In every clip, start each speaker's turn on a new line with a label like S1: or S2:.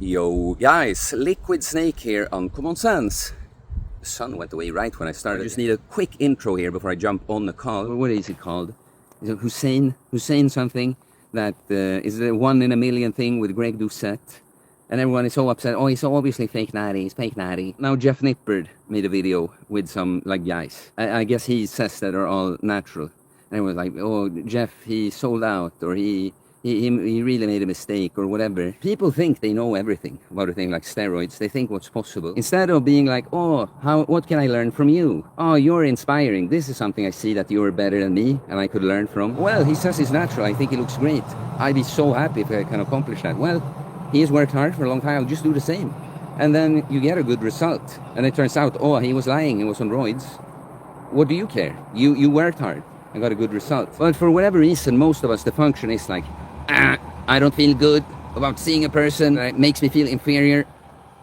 S1: Yo guys, Liquid Snake here on Common Sense. The sun went away right when I started. I just need a quick intro here before I jump on the call. What is it called? Is it Hussein something? That is the 1 in a million thing with Doucette. And everyone is so upset. Oh, he's so obviously fake Natty. He's fake Natty. Now Jeff Nippard made a video with some guys. I guess he says that are all natural. And everyone's like, oh, Jeff, he sold out, or he really made a mistake, or whatever. People think they know everything about a thing like steroids. They think what's possible. Instead of being like, oh, what can I learn from you? Oh, you're inspiring. This is something I see that you're better than me and I could learn from. Well, he says he's natural. I think he looks great. I'd be so happy if I can accomplish that. Well, he has worked hard for a long time. I'll just do the same. And then you get a good result. And it turns out, oh, he was lying. He was on roids. What do you care? You worked hard and got a good result. But for whatever reason, most of us, the function is like, I don't feel good about seeing a person that makes me feel inferior.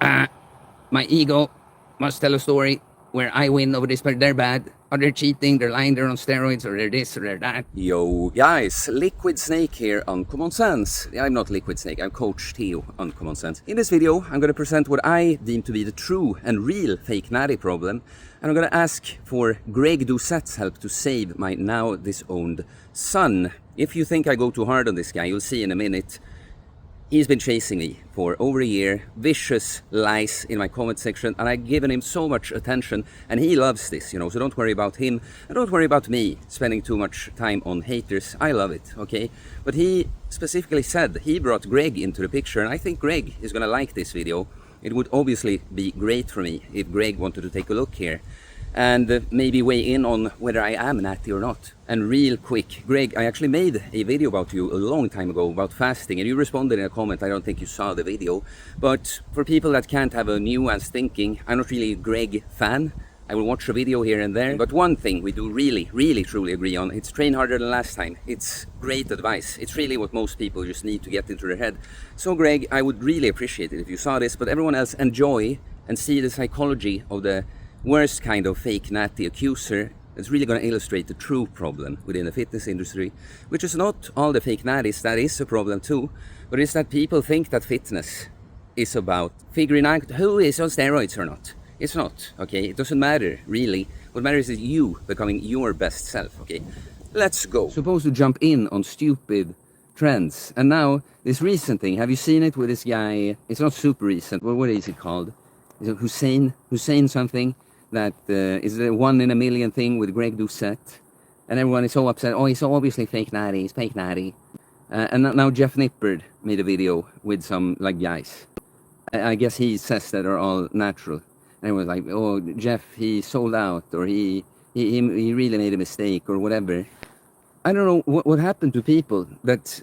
S1: My ego must tell a story where I win over this, but they're bad. Or they're cheating, they're lying, they're on steroids, or they're this, or they're that. Yo, guys, Liquid Snake here on Common Sense. I'm not Liquid Snake, I'm Coach Theo on Common Sense. In this video, I'm going to present what I deem to be the true and real fake Natty problem. And I'm going to ask for Doucette's help to save my now disowned son. If you think I go too hard on this guy, you'll see in a minute. He's been chasing me for over a year, vicious lies in my comment section, and I've given him so much attention, and he loves this, you know, so don't worry about him, and don't worry about me spending too much time on haters. I love it, okay? But he specifically said he brought Greg into the picture, and I think Greg is gonna like this video. It would obviously be great for me if Greg wanted to take a look here and maybe weigh in on whether I am natty or not. And real quick, Greg, I actually made a video about you a long time ago about fasting, and you responded in a comment. I don't think you saw the video, but for people that can't have a nuanced thinking, I'm not really a Greg fan. I will watch a video here and there, but one thing we do really truly agree on, it's train harder than last time. It's great advice. It's really what most people just need to get into their head. So Greg, I would really appreciate it if you saw this, but everyone else enjoy and see the psychology of the worst kind of fake natty accuser. It's really going to illustrate the true problem within the fitness industry, which is not all the fake natties. That is a problem too, but it's that people think that fitness is about figuring out who is on steroids or not. It's not, okay? It doesn't matter, really. What matters is you becoming your best self, okay? Let's go. Supposed to jump in on stupid trends, and now this recent thing, have you seen it with this guy? It's not super recent. What is it called? Is it Hussein something? That is the 1 in a million thing with Doucette. And everyone is so upset. Oh, he's so obviously fake Natty. He's fake Natty. And now Jeff Nippard made a video with some guys. I guess he says that are all natural. And everyone's like, oh, Jeff, he sold out, or he really made a mistake, or whatever. I don't know what happened to people that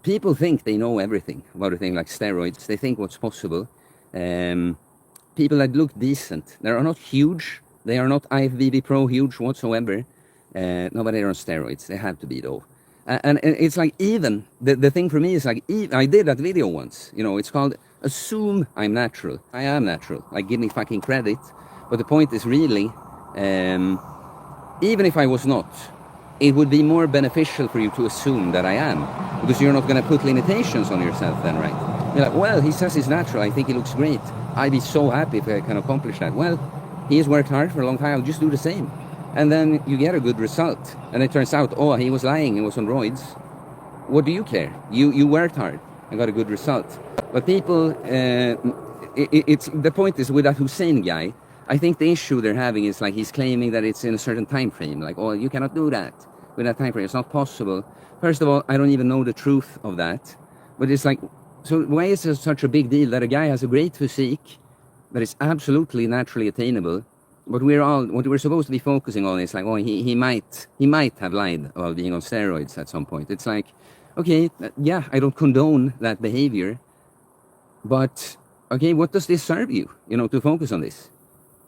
S1: people think they know everything about a thing like steroids. They think what's possible. People that look decent. They are not huge. They are not IFBB Pro huge whatsoever. No, but they're on steroids. They have to be, though. And it's like, even, the thing for me is like, I did that video once. You know, it's called Assume I'm Natural. I am natural. Like, give me fucking credit. But the point is really, even if I was not, it would be more beneficial for you to assume that I am. Because you're not going to put limitations on yourself then, right? You're like, well, he says he's natural. I think he looks great. I'd be so happy if I can accomplish that. Well, he has worked hard for a long time. I'll just do the same. And then you get a good result. And it turns out, oh, he was lying. He was on roids. What do you care? You worked hard and got a good result. But people, it's the point is with that Hussein guy, I think the issue they're having is like he's claiming that it's in a certain time frame. Like, oh, you cannot do that with that time frame. It's not possible. First of all, I don't even know the truth of that. But it's like, so why is it such a big deal that a guy has a great physique that is absolutely naturally attainable, but what we're supposed to be focusing on is like, oh, he might have lied about being on steroids at some point. It's like, okay, yeah, I don't condone that behavior, but okay, what does this serve you, you know, to focus on this?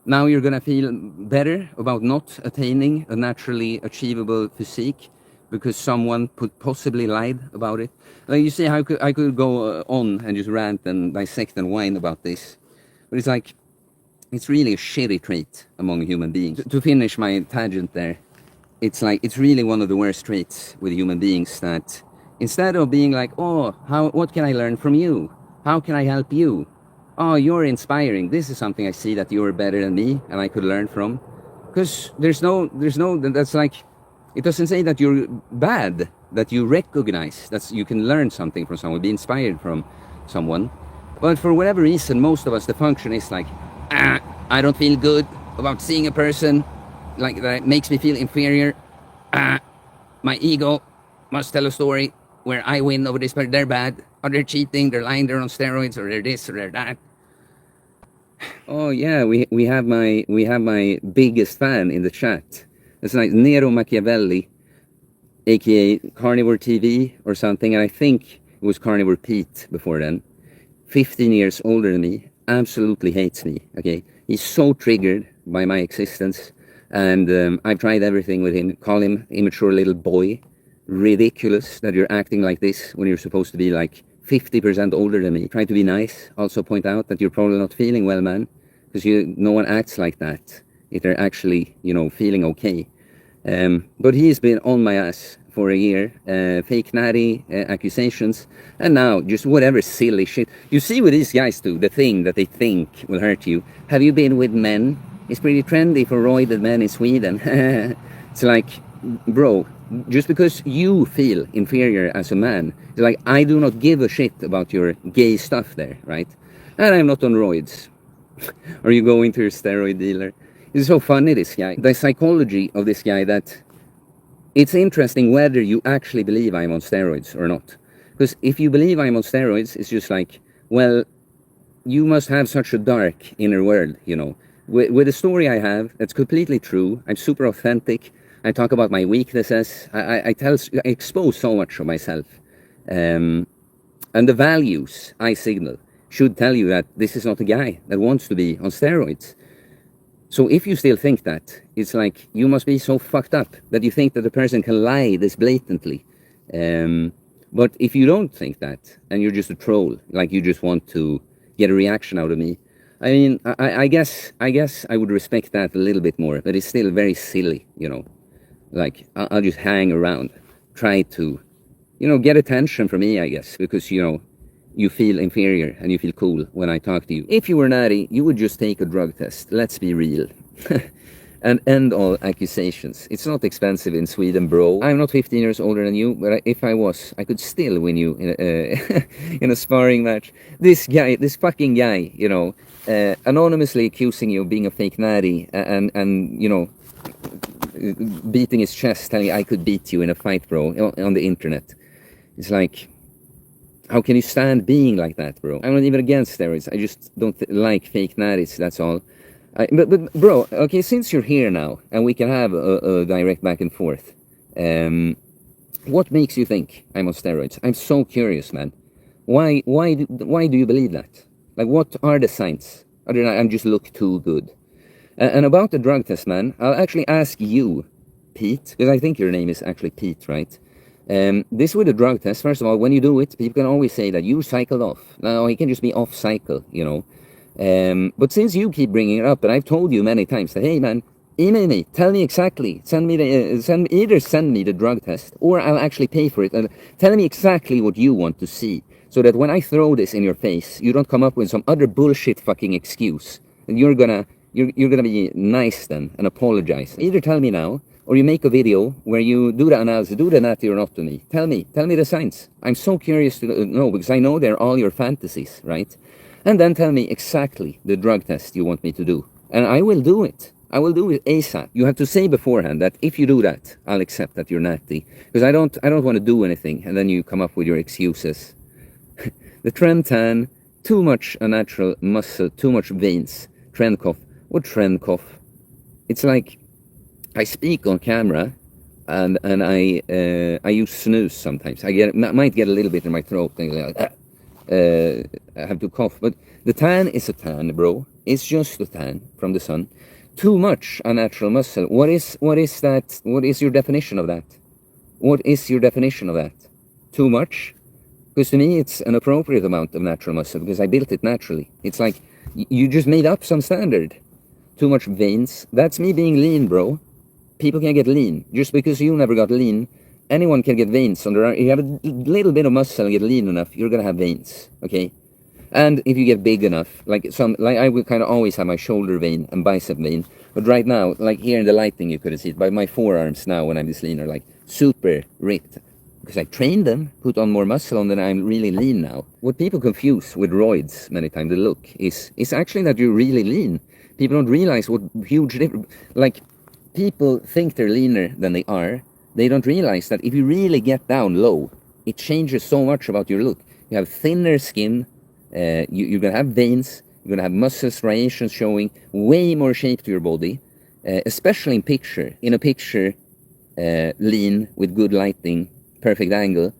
S1: Now you're gonna feel better about not attaining a naturally achievable physique because someone possibly lied about it. Like, you see how I could go on and just rant and dissect and whine about this. But it's like, it's really a shitty trait among human beings. To finish my tangent there, it's like, it's really one of the worst traits with human beings that instead of being like, oh, what can I learn from you? How can I help you? Oh, you're inspiring. This is something I see that you're better than me and I could learn from. Because that's like, it doesn't say that you're bad, that you recognize, that you can learn something from someone, be inspired from someone. But for whatever reason, most of us, the function is like, I don't feel good about seeing a person, like that makes me feel inferior. My ego must tell a story where I win over this person. They're bad, or they're cheating, they're lying, they're on steroids, or they're this, or they're that. Oh yeah, we have my biggest fan in the chat. It's like Nero Machiavelli, aka Carnivore TV or something, and I think it was Carnivore Pete before then. 15 years older than me, absolutely hates me, okay? He's so triggered by my existence, and I've tried everything with him. Call him immature little boy. Ridiculous that you're acting like this when you're supposed to be like 50% older than me. Try to be nice. Also point out that you're probably not feeling well, man, because no one acts like that if they're actually, you know, feeling okay. But he's been on my ass for a year, fake Natty accusations, and now just whatever silly shit. You see what these guys do, the thing that they think will hurt you. Have you been with men? It's pretty trendy for roided men in Sweden. It's like, bro, just because you feel inferior as a man, it's like, I do not give a shit about your gay stuff there, right? And I'm not on roids. Are you going to your steroid dealer? It's so funny, this guy. The psychology of this guy, that it's interesting whether you actually believe I'm on steroids or not. Because if you believe I'm on steroids, it's just like, well, you must have such a dark inner world, you know. With the story I have, that's completely true. I'm super authentic. I talk about my weaknesses. I expose so much of myself. And the values I signal should tell you that this is not a guy that wants to be on steroids. So if you still think that, it's like, you must be so fucked up that you think that the person can lie this blatantly. But if you don't think that, and you're just a troll, like you just want to get a reaction out of me, I mean, I guess I would respect that a little bit more, but it's still very silly, you know. Like, I'll just hang around, try to, you know, get attention from me, I guess, because, you know, you feel inferior and you feel cool when I talk to you. If you were Natty, you would just take a drug test, let's be real, and end all accusations. It's not expensive in Sweden, bro. I'm not 15 years older than you, but if I was, I could still win you in a, in a sparring match. This guy, this fucking guy, you know, anonymously accusing you of being a fake Natty, and you know, beating his chest, telling you I could beat you in a fight, bro, on the internet. It's like, how can you stand being like that, bro? I'm not even against steroids. I just don't like fake natties, that's all. But bro, okay, since you're here now, and we can have a direct back and forth, what makes you think I'm on steroids? I'm so curious, man. Why do you believe that? Like, what are the signs? Other than I just look too good. And about the drug test, man, I'll actually ask you, Pete, because I think your name is actually Pete, right? This with the drug test, first of all, when you do it, people can always say that you cycled off. No, he can just be off cycle, you know. But since you keep bringing it up, and I've told you many times that, hey man, email me, tell me exactly, either send me the drug test, or I'll actually pay for it, and tell me exactly what you want to see, so that when I throw this in your face, you don't come up with some other bullshit fucking excuse, and you're gonna be nice then, and apologize. Either tell me now, or you make a video where you do the analysis, do the natty or not to me. Tell me the signs. I'm so curious to know, because I know they're all your fantasies, right? And then tell me exactly the drug test you want me to do. And I will do it. I will do it ASAP. You have to say beforehand that if you do that, I'll accept that you're natty. Because I don't want to do anything, and then you come up with your excuses. The Tren tan, too much unnatural muscle, too much veins. Tren cough. What Tren cough? It's like, I speak on camera, and I use snooze sometimes. I might get a little bit in my throat, like, I have to cough. But the tan is a tan, bro. It's just a tan from the sun. Too much unnatural muscle. What is that? What is your definition of that? What is your definition of that? Too much? Because to me, it's an appropriate amount of natural muscle, because I built it naturally. It's like, you just made up some standard. Too much veins. That's me being lean, bro. People can get lean. Just because you never got lean, anyone can get veins on their arm. You have a little bit of muscle and get lean enough, you're gonna have veins, okay? And if you get big enough, like I will kind of always have my shoulder vein and bicep vein. But right now, like here in the lighting, you could see it by my forearms now when I'm this lean are like super ripped. Because I trained them, put on more muscle on them, I'm really lean now. What people confuse with roids many times, the look, is actually that you're really lean. People don't realize what huge difference, like people think they're leaner than they are. They don't realize that if you really get down low, it changes so much about your look. You have thinner skin, you're going to have veins, you're going to have muscle striations showing, way more shape to your body, especially in picture. In a picture, lean, with good lighting, perfect angle,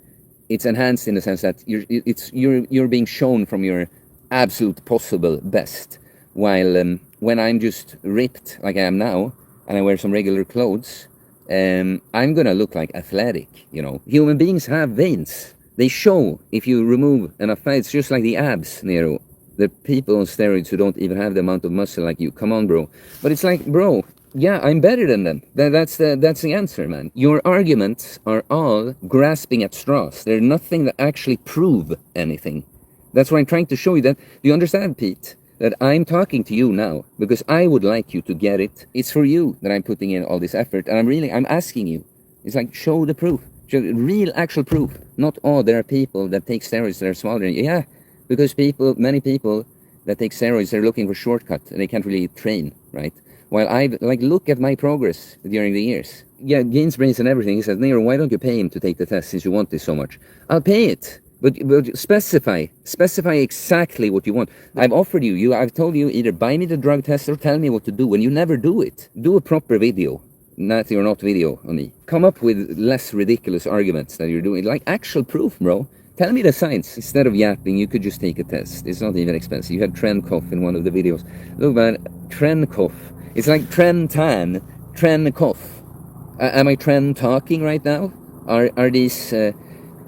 S1: it's enhanced in the sense that you're being shown from your absolute possible best. While when I'm just ripped like I am now, and I wear some regular clothes, I'm gonna look like athletic, you know. Human beings have veins. They show if you remove enough fat. It's just like the abs, Nero. The people on steroids who don't even have the amount of muscle like you. Come on, bro. But it's like, bro, yeah, I'm better than them. That's the answer, man. Your arguments are all grasping at straws. They're nothing that actually prove anything. That's what I'm trying to show you. That, do you understand, Pete? That I'm talking to you now because I would like you to get it. It's for you that I'm putting in all this effort, and I'm asking you. It's like, show the proof. Show real, actual proof. Not, oh, there are people that take steroids that are smaller. Yeah, because many people that take steroids, they're looking for shortcut and they can't really train, right? While look at my progress during the years. Yeah, gains brains and everything. He says, Nero, why don't you pay him to take the test since you want this so much? I'll pay it. But specify exactly what you want. I've offered I've told you either buy me the drug test or tell me what to do, and you never do it. Do a proper video, Natty or not video on me. Come up with less ridiculous arguments that you're doing, like actual proof, bro. Tell me the science. Instead of yapping, you could just take a test. It's not even expensive. You had Tren cough in one of the videos. Look, man, Tren cough. It's like Tren tan, Tren cough. Am I Tren talking right now? Are these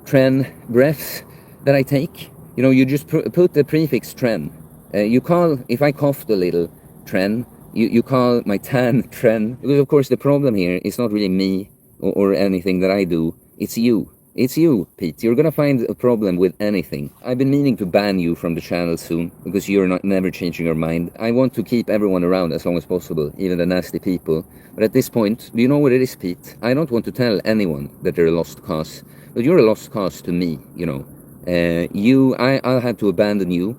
S1: Tren breaths that I take? You know, you just put the prefix Tren. You call, if I coughed a little, Tren. You call my tan Tren. Because of course the problem here is not really me or anything that I do. It's you. It's you, Pete. You're gonna find a problem with anything. I've been meaning to ban you from the channel soon, because you're never changing your mind. I want to keep everyone around as long as possible, even the nasty people. But at this point, do you know what it is, Pete? I don't want to tell anyone that they're a lost cause. But you're a lost cause to me, you know. I'll have to abandon you.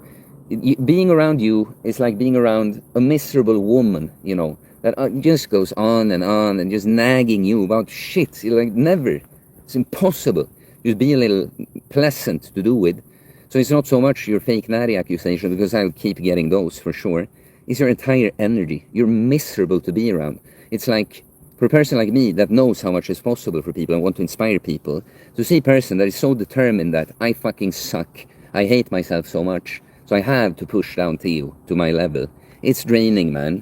S1: Being around you is like being around a miserable woman, you know, that just goes on and just nagging you about shit. You're like, never. It's impossible. Just be a little pleasant to do with. So it's not so much your fake Natty accusation, because I'll keep getting those for sure. It's your entire energy. You're miserable to be around. It's like, for a person like me that knows how much is possible for people and want to inspire people, to see a person that is so determined that I fucking suck, I hate myself so much, so I have to push down Theo to my level. It's draining, man.